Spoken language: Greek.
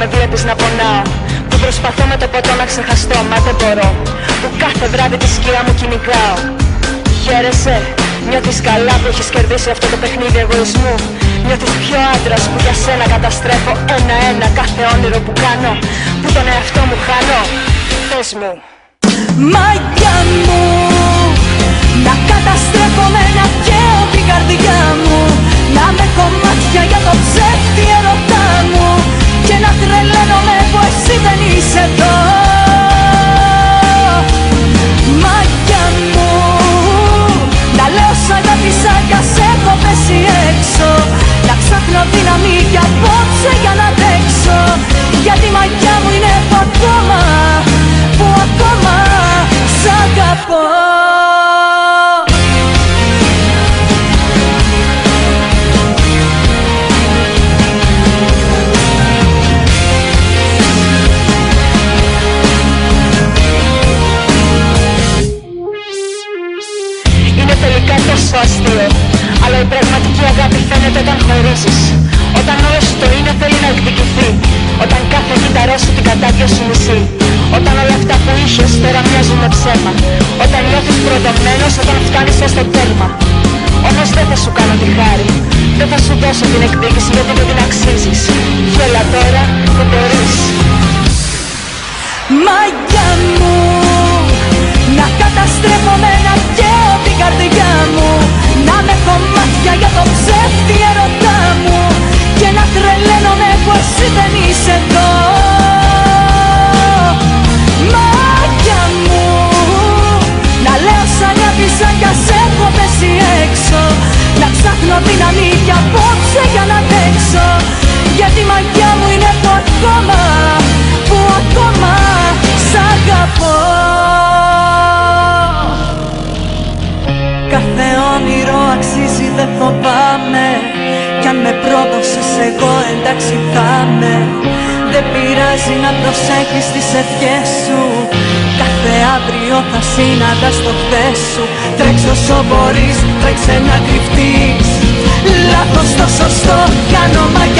με βλέπεις να πονάω, που προσπαθώ με το ποτό να ξεχαστώ, μα δεν μπορώ, που κάθε βράδυ τη σκιά μου κυνηγάω. Χαίρεσαι, νιώθεις καλά που έχεις κερδίσει αυτό το παιχνίδι εγωισμού? Νιώθεις πιο άντρας που για σένα καταστρέφω ένα-ένα κάθε όνειρο που κάνω, που τον εαυτό μου χάνω? Πες μου. Μαγιά μου, να καταστρέφω με ένα καίω την καρδιά μου, να με κομμάτια για το ψεύτη ερωτά μου, και να τρελαίνομαι που εσύ δεν είσαι εδώ. Μαγιά μου, να λέω σ' αγάπησα κι ας έχω πέσει έξω, να ψάχνω δύναμη κι απόψε για να αντέξω, γιατί η μαγιά μου είναι που ακόμα σ' αγαπώ. Είναι τελικά τόσο αστείο, αλλά η πραγματική αγάπη φαίνεται όταν χωρίζεις, όταν όλο σου το είναι θέλει να εκδικηθεί, όταν κάθε κύτταρά σου την κατάδια σου μισεί, όταν όλα αυτά που είχες τώρα μοιάζουν με ψέμα, όταν νιώθεις προδομένος όταν φτάνεις ως το τέρμα. Όμως δεν θα σου κάνω τη χάρη, δεν θα σου δώσω την εκδίκηση γιατί δεν την αξίζεις. Έλα τώρα που μπορείς. Μαγιά μου, να καταστρέφω με ένα καίω την καρδιά μου, να με κομμάτια για το ψεύτη ερωτά μου, και να τρελαίνομαι που εσύ δεν είσαι εδώ. Μαγιά μου, να λέω σ' αγάπησα κι ας έχω πέσει έξω, να ψάχνω δύναμη κι απόψε για να αντέξω, γιατί η μαγιά μου είναι που ακόμα σ' αγαπώ. Κάθε όνειρο αξίζει, δεν φοβάμαι, κι αν με πρόδωσες εγώ εντάξει θα με. Δεν πειράζει να προσέχεις τις ευχές σου, κάθε αύριο θα συναντάς το χθες σου. Τρέξε όσο μπορείς, τρέξε να κρυφτείς, λάθος το σωστό κάνω μαγιά.